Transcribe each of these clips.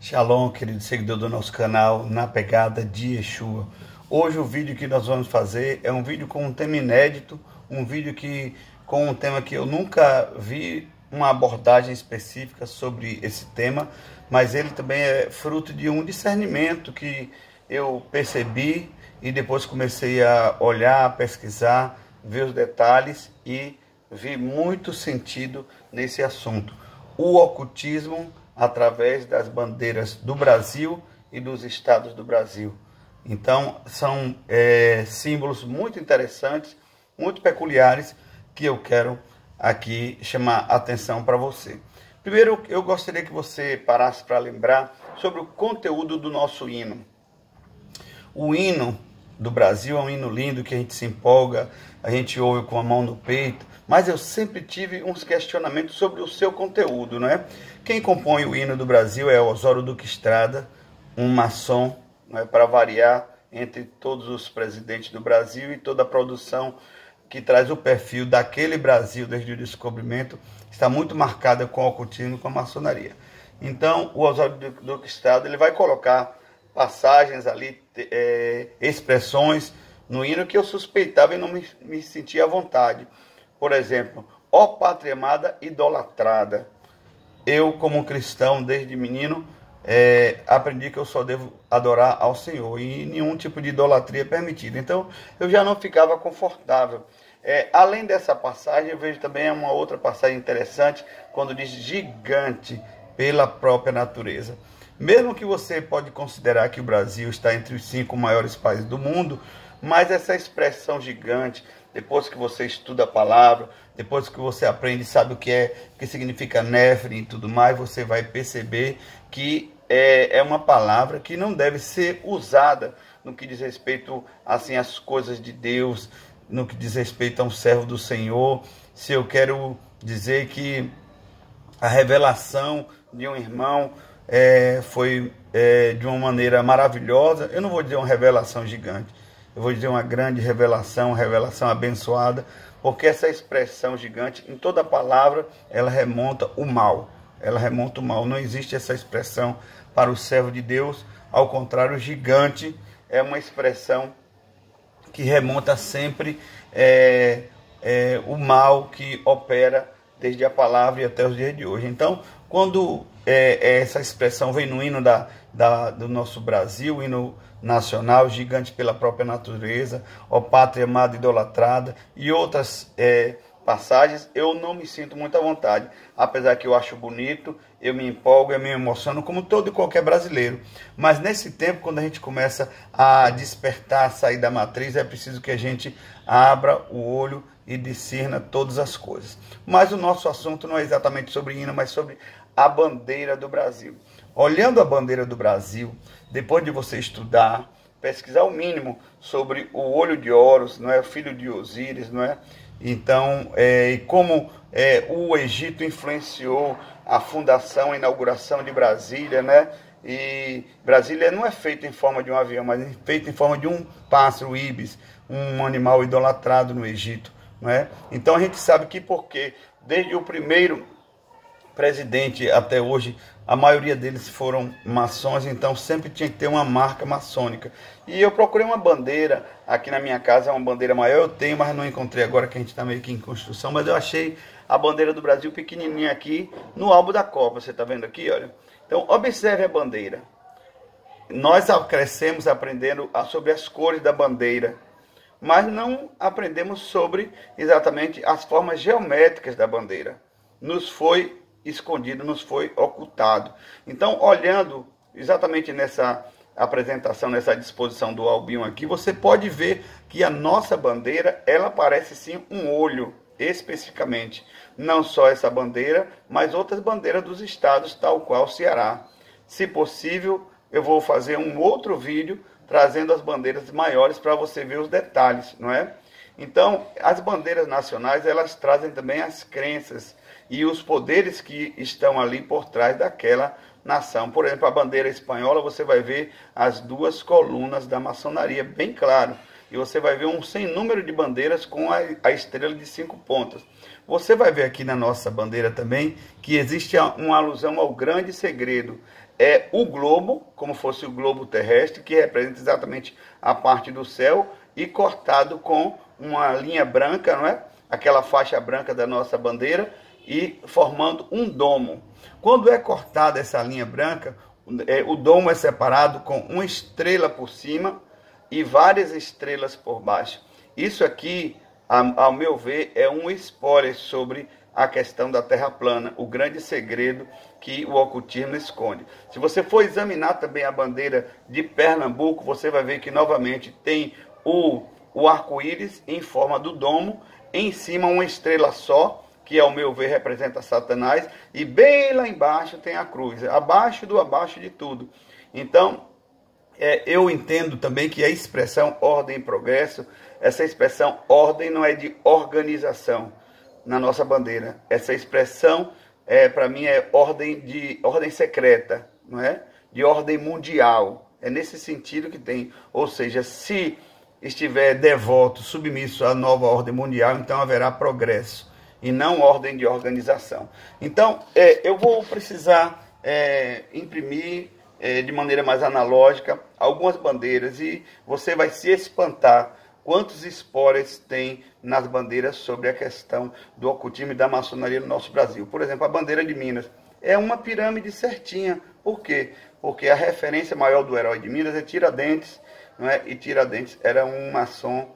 Shalom, querido seguidor do nosso canal, na pegada de Yeshua. Hoje o vídeo que nós vamos fazer é um vídeo com um tema inédito, um vídeo com um tema que eu nunca vi uma abordagem específica sobre esse tema, mas ele também é fruto de um discernimento que eu percebi e depois comecei a olhar, pesquisar, ver os detalhes e vi muito sentido nesse assunto. O ocultismo através das bandeiras do Brasil e dos estados do Brasil. Então, são símbolos muito interessantes, muito peculiares, que eu quero aqui chamar a atenção para você. Primeiro, eu gostaria que você parasse para lembrar sobre o conteúdo do nosso hino. O hino do Brasil é um hino lindo que a gente se empolga, a gente ouve com a mão no peito, mas eu sempre tive uns questionamentos sobre o seu conteúdo, não é? Quem compõe o hino do Brasil é Osório Duque Estrada, um maçom, não é, para variar, entre todos os presidentes do Brasil e toda a produção que traz o perfil daquele Brasil desde o descobrimento, está muito marcada com o ocultismo e com a maçonaria. Então, o Osório Duque Estrada, ele vai colocar passagens ali, expressões no hino que eu suspeitava e não me sentia à vontade. Por exemplo, ó pátria amada idolatrada. Eu, como cristão, desde menino, aprendi que eu só devo adorar ao Senhor e nenhum tipo de idolatria é permitido. Então, eu já não ficava confortável. Além dessa passagem, eu vejo também uma outra passagem interessante, quando diz gigante pela própria natureza. Mesmo que você pode considerar que o Brasil está entre os 5 maiores países do mundo, mas essa expressão gigante, depois que você estuda a palavra, depois que você aprende, sabe o que significa Néfrim e tudo mais, você vai perceber que é uma palavra que não deve ser usada no que diz respeito assim, às coisas de Deus, no que diz respeito a um servo do Senhor. Se eu quero dizer que a revelação de um irmão foi de uma maneira maravilhosa, eu não vou dizer uma revelação gigante, eu vou dizer uma grande revelação abençoada, porque essa expressão gigante, em toda palavra, ela remonta o mal. Ela remonta o mal. Não existe essa expressão para o servo de Deus. Ao contrário, gigante é uma expressão que remonta sempre o mal que opera desde a palavra e até os dias de hoje. Então, quando essa expressão vem no hino do nosso Brasil, hino nacional, gigante pela própria natureza, ó pátria amada idolatrada e outras passagens, eu não me sinto muito à vontade, apesar que eu acho bonito, eu me empolgo, eu me emociono como todo e qualquer brasileiro. Mas nesse tempo, quando a gente começa a despertar, a sair da matriz, é preciso que a gente abra o olho e discerna todas as coisas. Mas o nosso assunto não é exatamente sobre hino, mas sobre a bandeira do Brasil. Olhando a bandeira do Brasil, depois de você estudar, pesquisar o mínimo sobre o olho de Horus, não é, o filho de Osíris, não é? Então, como o Egito influenciou a fundação, a inauguração de Brasília, né? E Brasília não é feita em forma de um avião, mas é feita em forma de um pássaro, o ibis, um animal idolatrado no Egito, não é? Então a gente sabe que porque desde o primeiro presidente até hoje, a maioria deles foram maçons, então sempre tinha que ter uma marca maçônica. E eu procurei uma bandeira, aqui na minha casa, uma bandeira maior eu tenho, mas não encontrei agora que a gente está meio que em construção, mas eu achei a bandeira do Brasil pequenininha aqui no álbum da Copa, você está vendo aqui, olha. Então observe a bandeira. Nós crescemos aprendendo sobre as cores da bandeira, mas não aprendemos sobre exatamente as formas geométricas da bandeira. Nos foi escondido, nos foi ocultado. Então, olhando exatamente nessa apresentação, nessa disposição do albinho aqui, você pode ver que a nossa bandeira, ela parece sim um olho, especificamente. Não só essa bandeira, mas outras bandeiras dos estados, tal qual o Ceará. Se possível, eu vou fazer um outro vídeo trazendo as bandeiras maiores para você ver os detalhes, não é? Então, as bandeiras nacionais, elas trazem também as crenças e os poderes que estão ali por trás daquela nação. Por exemplo, a bandeira espanhola, você vai ver as 2 colunas da maçonaria, bem claro. E você vai ver um sem número de bandeiras com a estrela de 5 pontas. Você vai ver aqui na nossa bandeira também que existe uma alusão ao grande segredo. é o globo, como fosse o globo terrestre, que representa exatamente a parte do céu, e cortado com uma linha branca, não é? Aquela faixa branca da nossa bandeira, e formando um domo. Quando é cortada essa linha branca, o domo é separado com uma estrela por cima e várias estrelas por baixo. Isso aqui, ao meu ver, é um spoiler sobre a questão da Terra plana, o grande segredo que o ocultismo esconde. Se você for examinar também a bandeira de Pernambuco, você vai ver que novamente tem o arco-íris em forma do domo, em cima uma estrela só, que ao meu ver representa Satanás, e bem lá embaixo tem a cruz, abaixo de tudo. Então, eu entendo também que a expressão ordem e progresso, essa expressão ordem não é de organização na nossa bandeira. Essa expressão, para mim, é ordem secreta, não é? De ordem mundial. É nesse sentido que tem. Ou seja, se estiver devoto, submisso à nova ordem mundial, então haverá progresso, e não ordem de organização. Então, eu vou precisar imprimir de maneira mais analógica algumas bandeiras, e você vai se espantar quantos spoilers tem nas bandeiras sobre a questão do ocultismo e da maçonaria no nosso Brasil. Por exemplo, a bandeira de Minas é uma pirâmide certinha. Por quê? Porque a referência maior do herói de Minas é Tiradentes, não é? E Tiradentes era um maçom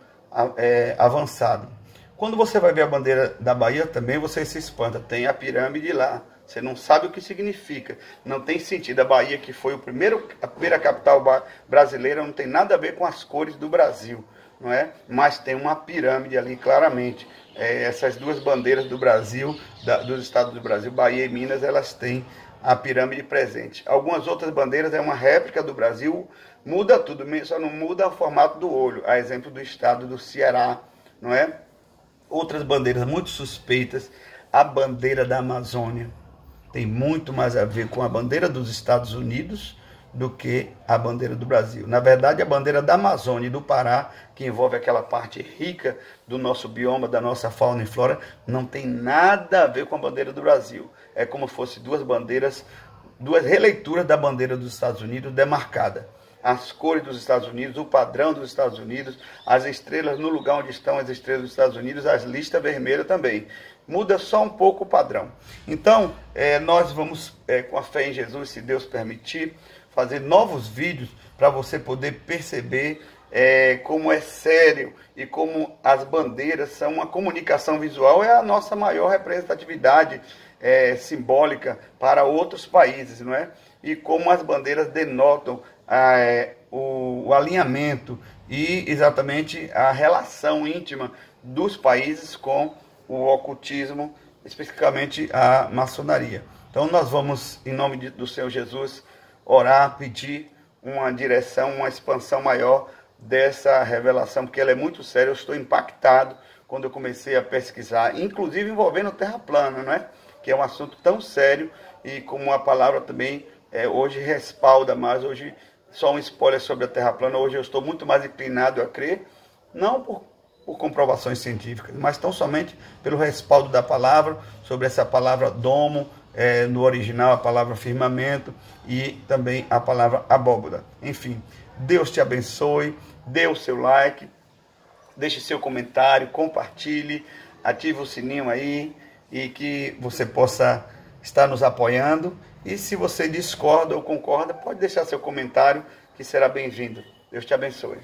avançado. Quando você vai ver a bandeira da Bahia também, você se espanta. Tem a pirâmide lá. Você não sabe o que significa. Não tem sentido. A Bahia, que foi a primeira capital brasileira, não tem nada a ver com as cores do Brasil, não é? Mas tem uma pirâmide ali, claramente. Essas duas bandeiras do Brasil, dos estados do Brasil, Bahia e Minas, elas têm a pirâmide presente. Algumas outras bandeiras é uma réplica do Brasil, muda tudo, só não muda o formato do olho. A exemplo do estado do Ceará, não é? Outras bandeiras muito suspeitas, a bandeira da Amazônia tem muito mais a ver com a bandeira dos Estados Unidos do que a bandeira do Brasil. Na verdade, a bandeira da Amazônia e do Pará, que envolve aquela parte rica do nosso bioma, da nossa fauna e flora, não tem nada a ver com a bandeira do Brasil. É como se fossem duas bandeiras, duas releituras da bandeira dos Estados Unidos demarcada. As cores dos Estados Unidos, o padrão dos Estados Unidos, as estrelas no lugar onde estão as estrelas dos Estados Unidos, as listas vermelhas também. Muda só um pouco o padrão. Então, nós vamos, com a fé em Jesus, se Deus permitir, fazer novos vídeos para você poder perceber como é sério e como as bandeiras são uma comunicação visual, é a nossa maior representatividade simbólica para outros países, não é? E como as bandeiras denotam o alinhamento e exatamente a relação íntima dos países com o ocultismo, especificamente a maçonaria. Então nós vamos, em nome do Senhor Jesus, orar, pedir uma direção, uma expansão maior dessa revelação, porque ela é muito séria. Eu estou impactado quando eu comecei a pesquisar, inclusive envolvendo terra plana, não é? Que é um assunto tão sério, e como a palavra também hoje respalda mais. Hoje, só um spoiler sobre a terra plana, hoje eu estou muito mais inclinado a crer, não por comprovações científicas, mas tão somente pelo respaldo da palavra, sobre essa palavra domo, no original a palavra firmamento, e também a palavra abóbora. Enfim, Deus te abençoe, dê o seu like, deixe seu comentário, compartilhe, ative o sininho aí, e que você possa estar nos apoiando. E se você discorda ou concorda, pode deixar seu comentário, que será bem-vindo. Deus te abençoe.